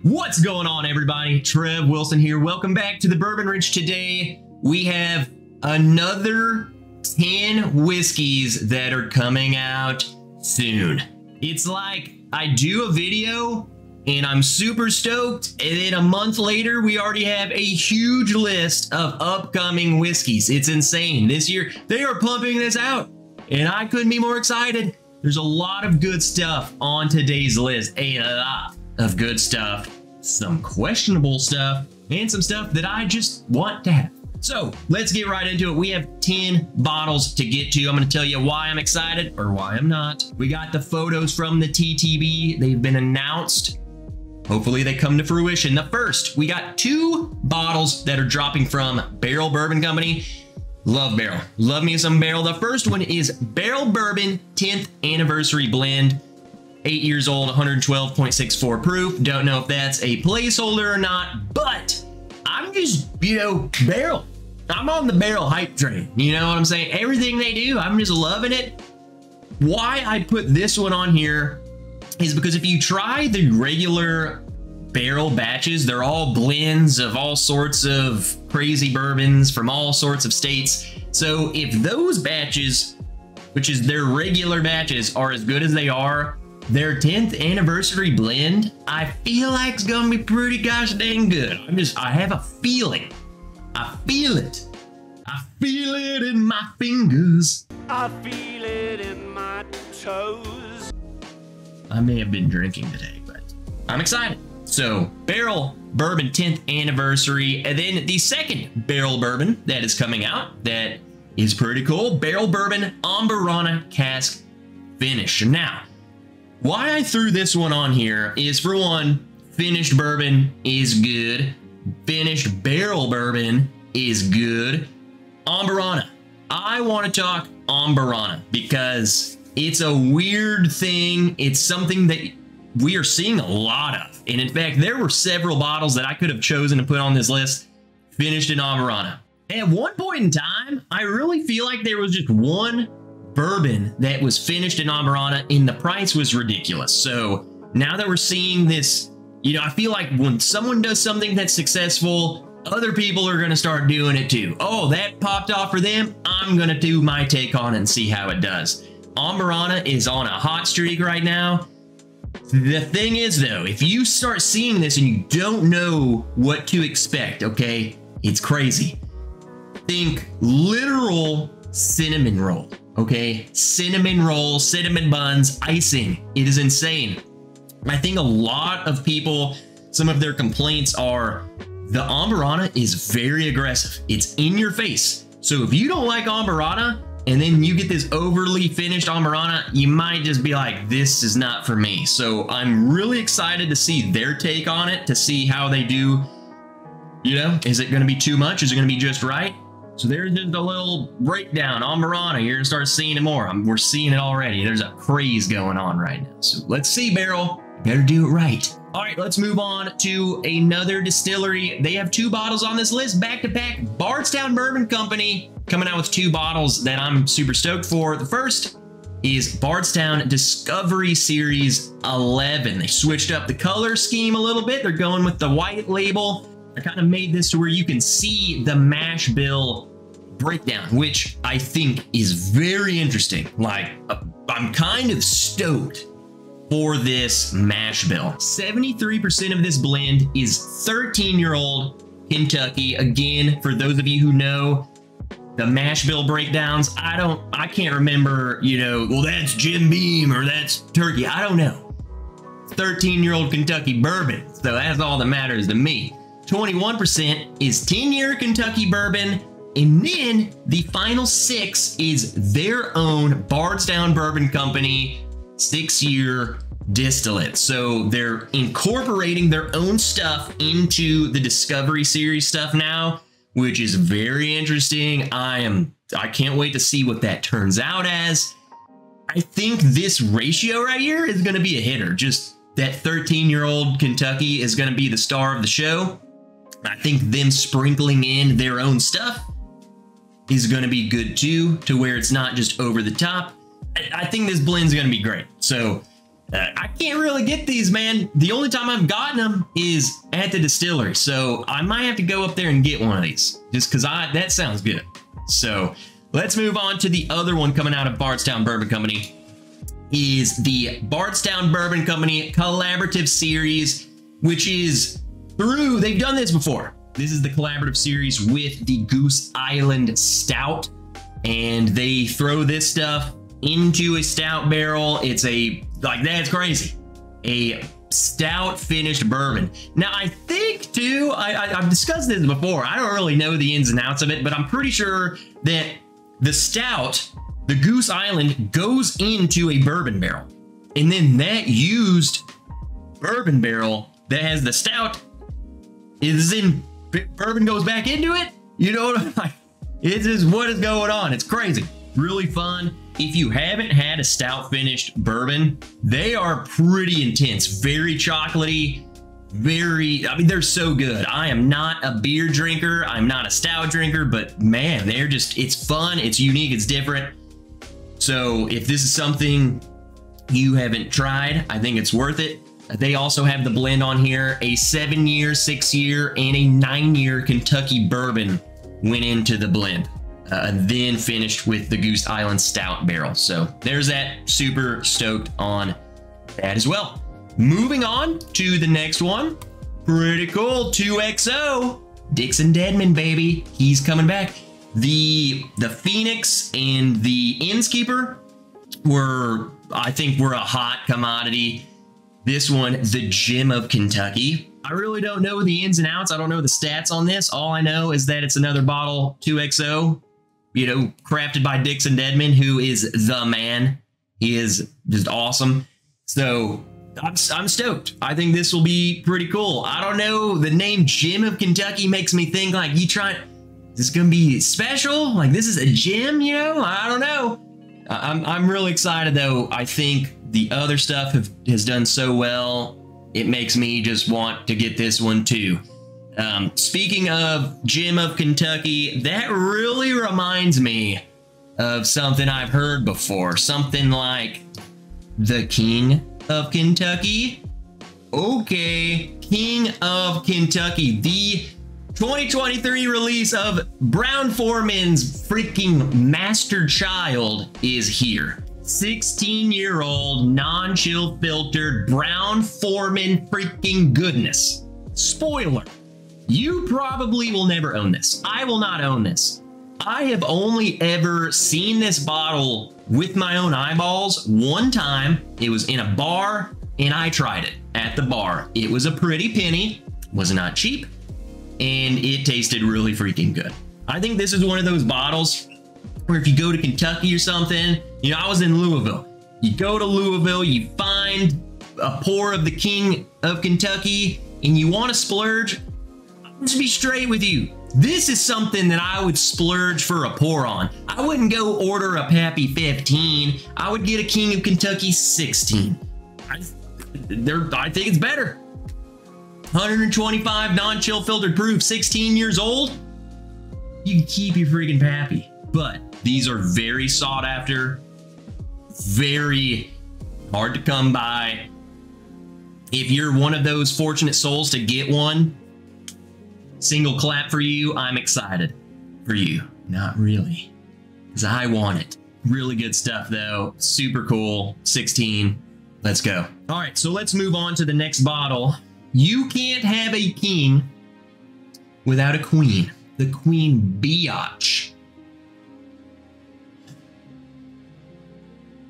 What's going on, everybody? Trev Wilson here. Welcome back to the Bourbon Ridge. Today we have another 10 whiskeys that are coming out soon. It's like I do a video and I'm super stoked, and then a month later we already have a huge list of upcoming whiskeys. It's insane. This year they are pumping this out and I couldn't be more excited. There's a lot of good stuff on today's list. A lot of good stuff, some questionable stuff, and some stuff that I just want to have. So let's get right into it. We have 10 bottles to get to. I'm going to tell you why I'm excited or why I'm not. We got the photos from the TTB. They've been announced. Hopefully they come to fruition. The first, we got 2 bottles that are dropping from Barrel Bourbon Company. Love Barrel. Love me some Barrel. The first one is Barrel Bourbon 10th Anniversary Blend. 8 years old, 112.64 proof. Don't know if that's a placeholder or not, but I'm just, Barrel. I'm on the Barrel hype train. You know what I'm saying? Everything they do, I'm just loving it. Why I put this one on here is because if you try the regular Barrel batches, they're all blends of all sorts of crazy bourbons from all sorts of states. So if those batches, which is their regular batches, are as good as they are, their 10th anniversary blend, I feel like it's gonna be pretty gosh dang good. I have a feeling. I feel it. I feel it in my fingers. I feel it in my toes. I may have been drinking today, but I'm excited. So Barrel Bourbon 10th Anniversary, and then the second Barrel Bourbon that is coming out that is pretty cool, Barrel Bourbon Umberana Cask Finish. Now, why I threw this one on here is, for one, finished bourbon is good. Finished barrel bourbon is good. Umberana. I want to talk Umberana because it's a weird thing. It's something that we are seeing a lot of. And in fact, there were several bottles that I could have chosen to put on this list finished in Umberana. At one point in time, I really feel like there was just one bourbon that was finished in Umberana and the price was ridiculous. So now that we're seeing this, I feel like when someone does something that's successful, other people are going to start doing it too. Oh, that popped off for them. I'm going to do my take on it and see how it does. Umberana is on a hot streak right now. The thing is, though, if you start seeing this and you don't know what to expect, okay, it's crazy. Think literal cinnamon roll, okay? Cinnamon roll, cinnamon buns, icing. It is insane. I think a lot of people, some of their complaints are the Umberana is very aggressive. It's in your face. So if you don't like Umberana and then you get this overly finished Umberana, you might just be like, this is not for me. So I'm really excited to see their take on it, to see how they do. Is it going to be too much? Is it going to be just right? So there's just a little breakdown. Umberana, you're going to start seeing it more. We're seeing it already. There's a craze going on right now. So let's see, Barrel. Better do it right. All right, let's move on to another distillery. They have 2 bottles on this list, back-to-back. Bardstown Bourbon Company coming out with 2 bottles that I'm super stoked for. The first is Bardstown Discovery Series 11. They switched up the color scheme a little bit. They're going with the white label. I kind of made this to where you can see the mash bill breakdown, which I think is very interesting. Like, I'm kind of stoked for this mash bill. 73% of this blend is 13-year-old Kentucky. Again, for those of you who know the mash bill breakdowns, I can't remember, well, that's Jim Beam or that's turkey. I don't know. 13-year-old Kentucky bourbon. So that's all that matters to me. 21% is 10-year Kentucky bourbon, and then the final 6 is their own Bardstown Bourbon Company 6-year distillate. So they're incorporating their own stuff into the Discovery Series stuff now, which is very interesting. I can't wait to see what that turns out as. I think this ratio right here is going to be a hitter. Just that 13-year-old Kentucky is going to be the star of the show. I think them sprinkling in their own stuff is going to be good too, to where it's not just over the top. I think this blend's going to be great. So I can't really get these, man. The only time I've gotten them is at the distillery. So I might have to go up there and get one of these just because that sounds good. So let's move on to the other one coming out of Bardstown Bourbon Company. Is the Bardstown Bourbon Company Collaborative Series, which is through, they've done this before. This is the collaborative series with the Goose Island Stout, and they throw this stuff into a stout barrel. It's that's crazy. A stout finished bourbon. Now, I think too, I've discussed this before. I don't really know the ins and outs of it, but I'm pretty sure that the stout, the Goose Island, goes into a bourbon barrel. And then that used bourbon barrel that has the stout bourbon goes back into it. You know what I'm like? It's just what is going on. It's crazy. Really fun. If you haven't had a stout finished bourbon, they are pretty intense, very chocolatey, they're so good. I am not a beer drinker. I'm not a stout drinker, but man, it's fun. It's unique. It's different. So if this is something you haven't tried, I think it's worth it. They also have the blend on here. A 7-year, 6-year, and a 9-year Kentucky bourbon went into the blend. Then finished with the Goose Island Stout barrel. So there's that. Super stoked on that as well. Moving on to the next one. Pretty cool. 2XO. Dixon Deadman, baby. He's coming back. The Phoenix and the Innskeeper I think were a hot commodity. This one, the Gem of Kentucky. I really don't know the ins and outs. I don't know the stats on this. All I know is that it's another bottle 2XO, crafted by Dixon Deadman, who is the man. He is just awesome. So I'm stoked. I think this will be pretty cool. I don't know. The name Gem of Kentucky makes me think like is this going to be special? Like this is a gem, I don't know. I'm really excited though. I think the other stuff has done so well. It makes me just want to get this one too. Speaking of Gem of Kentucky, that really reminds me of something I've heard before. Something like the King of Kentucky. Okay, King of Kentucky. The 2023 release of Brown-Forman's freaking master child is here. 16-year-old non-chill filtered Brown-Forman freaking goodness. Spoiler, you probably will never own this. I will not own this. I have only ever seen this bottle with my own eyeballs one time. It was in a bar and I tried it at the bar. It was a pretty penny, was not cheap, and it tasted really freaking good. I think this is one of those bottles where if you go to Kentucky or something, I was in Louisville. You go to Louisville, you find a pour of the King of Kentucky, and you want to splurge. Let's be straight with you. This is something that I would splurge for a pour on. I wouldn't go order a Pappy 15. I would get a King of Kentucky 16. I think it's better. 125 non-chill filtered proof, 16 years old. You can keep your freaking Pappy. But these are very sought after, very hard to come by. If you're one of those fortunate souls to get one, single clap for you. I'm excited for you. Not really, because I want it. Really good stuff though. Super cool. 16. Let's go. All right, so let's move on to the next bottle. You can't have a king without a queen. The Queen Biatch.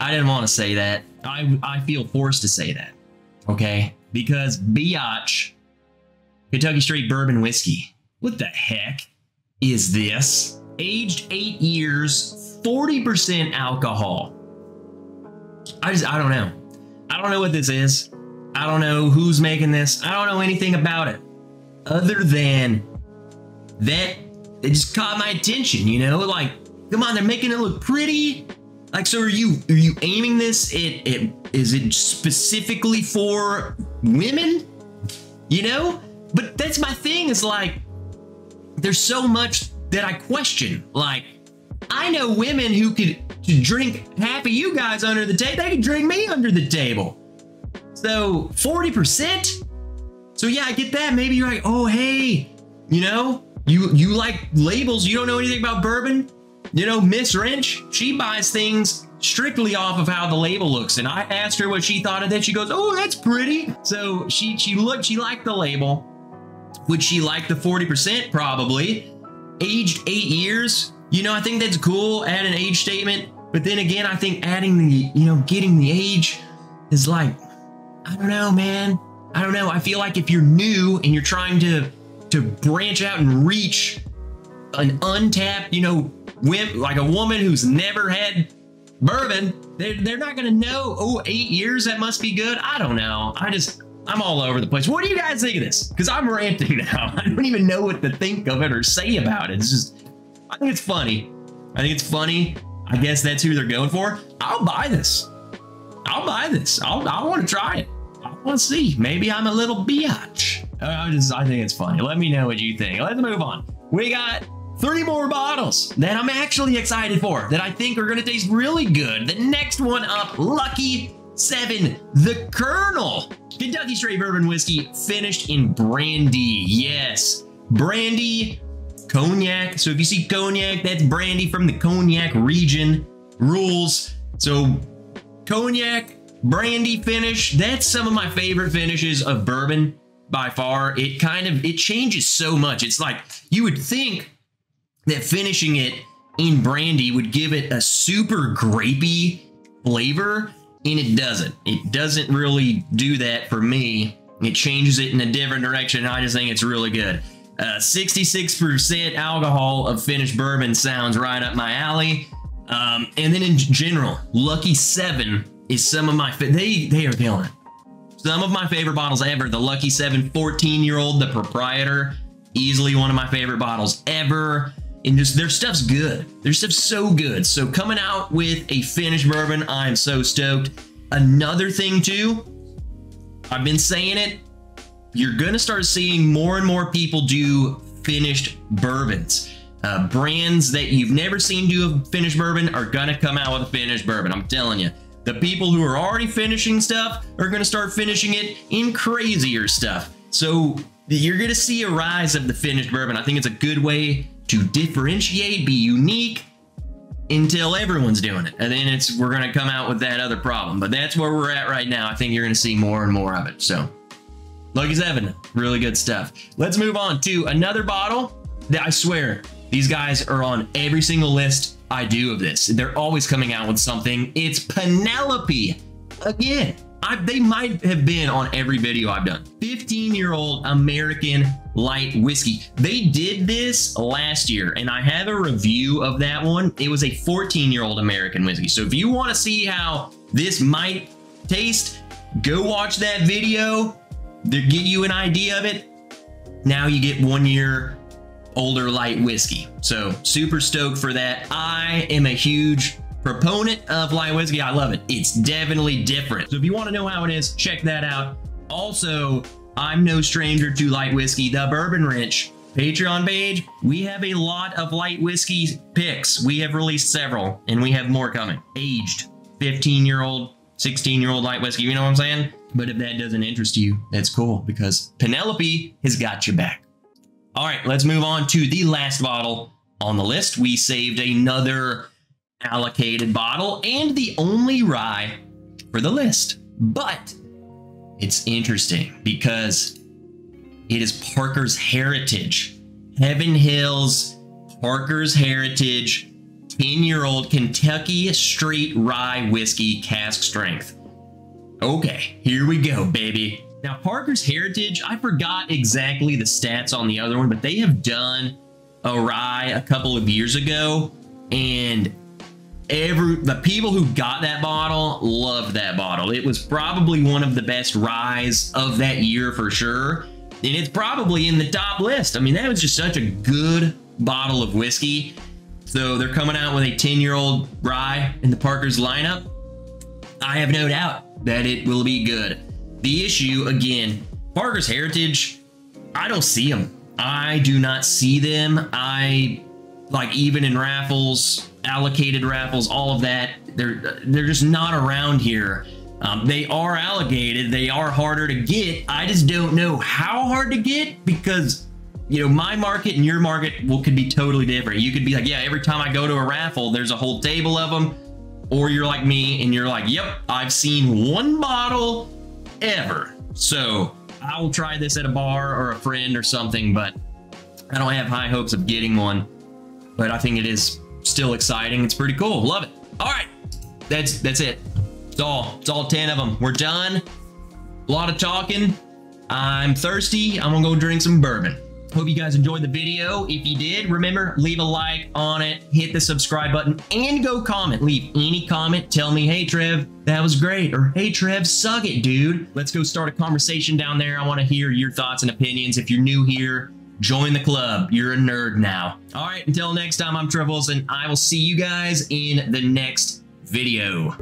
I didn't want to say that. I feel forced to say that. Okay? Because Biatch, Kentucky Straight Bourbon Whiskey. What the heck is this? Aged 8 years, 40% alcohol. I don't know. I don't know what this is. I don't know who's making this. I don't know anything about it. Other than that, it just caught my attention, Like, come on, they're making it look pretty. Like, so are you aiming this is it specifically for women? But that's my thing, is like, there's so much that I question. Like, I know women who could drink half of you guys under the table. They could drink me under the table. So 40%. So yeah, I get that. Maybe you're like, oh, hey, you know, you like labels. You don't know anything about bourbon. You know, Miss Wrench, she buys things strictly off of how the label looks. And I asked her what she thought of that. She goes, oh, that's pretty. So she liked the label. Would she like the 40%? Probably. Aged 8 years. You know, I think that's cool. Add an age statement. But then again, I think adding the, you know, getting the age is like, I don't know, man. I don't know. I feel like if you're new and you're trying to branch out and reach an untapped, you know, like a woman who's never had bourbon, they're not going to know, oh, 8 years, that must be good. I don't know. I'm all over the place. What do you guys think of this? Because I'm ranting now. I don't even know what to think of it or say about it. It's just, I think it's funny. I think it's funny. I guess that's who they're going for. I'll buy this. I'll buy this. I want to try it. I want to see. Maybe I'm a little biatch. I think it's funny. Let me know what you think. Let's move on. We got 3 more bottles that I'm actually excited for, that I think are going to taste really good. The next one up, Lucky 7, the Colonel. Kentucky Straight Bourbon Whiskey finished in brandy. Yes, brandy, cognac. So if you see cognac, that's brandy from the cognac region. Rules. So cognac, brandy finish, that's some of my favorite finishes of bourbon by far. It changes so much. It's like you would think that finishing it in brandy would give it a super grapey flavor, and it doesn't. It doesn't really do that for me. It changes it in a different direction. I just think it's really good. 66% alcohol of finished bourbon sounds right up my alley. And then in general, Lucky 7 is some of my, they are killing it. Some of my favorite bottles ever. The Lucky 7 14-year-old, the proprietor, easily one of my favorite bottles ever. And just their stuff's good. Their stuff's so good. So coming out with a finished bourbon, I'm so stoked. Another thing too, I've been saying it, you're gonna start seeing more and more people do finished bourbons. Brands that you've never seen do a finished bourbon are gonna come out with a finished bourbon. I'm telling you. The people who are already finishing stuff are gonna start finishing it in crazier stuff. So you're gonna see a rise of the finished bourbon. I think it's a good way to differentiate, be unique, until everyone's doing it. And then we're gonna come out with that other problem. But that's where we're at right now. I think you're gonna see more and more of it. So Lucky 7, really good stuff. Let's move on to another bottle that I swear, these guys are on every single list I do of this. They're always coming out with something. It's Penelope. Again, they might have been on every video I've done. 15-year-old American light whiskey. They did this last year, and I have a review of that one. It was a 14-year-old American whiskey. So if you want to see how this might taste, go watch that video. They'll give you an idea of it. Now you get 1 year older light whiskey. So super stoked for that. I am a huge proponent of light whiskey. I love it. It's definitely different. So if you want to know how it is, check that out. Also, I'm no stranger to light whiskey. The Bourbon Wrench Patreon page, we have a lot of light whiskey picks. We have released several, and we have more coming. Aged 15-year-old, 16-year-old light whiskey, you know what I'm saying? But if that doesn't interest you, that's cool, because Penelope has got you back. All right, let's move on to the last bottle on the list. We saved another allocated bottle and the only rye for the list. But it's interesting because it is Parker's Heritage. Heaven Hills Parker's Heritage 10-year-old Kentucky straight rye whiskey, cask strength. Okay, here we go, baby. Now, Parker's Heritage, I forgot exactly the stats on the other one, but they have done a rye a couple of years ago, and the people who got that bottle loved that bottle. It was probably one of the best ryes of that year for sure, and it's probably in the top list. I mean, that was just such a good bottle of whiskey. So they're coming out with a 10-year-old rye in the Parker's lineup. I have no doubt that it will be good. The issue, again, Parker's Heritage, I don't see them. I do not see them. Like even in raffles, allocated raffles, all of that, they're just not around here. They are allocated. They are harder to get. I just don't know how hard to get because, you know, my market and your market could be totally different. You could be like, yeah, every time I go to a raffle, there's a whole table of them. Or you're like me and you're like, yep, I've seen one bottle ever. So I will try this at a bar or a friend or something, but I don't have high hopes of getting one. But I think it is still exciting. It's pretty cool. Love it. All right, that's it. It's all 10 of them. We're done. A lot of talking. I'm thirsty. I'm gonna go drink some bourbon. Hope you guys enjoyed the video. If you did, remember, leave a like on it, hit the subscribe button, and go comment. Leave any comment. Tell me, hey, Trev, that was great. Or, hey, Trev, suck it, dude. Let's go start a conversation down there. I want to hear your thoughts and opinions. If you're new here, join the club. You're a nerd now. All right, until next time, I'm Trev Wilson. I will see you guys in the next video.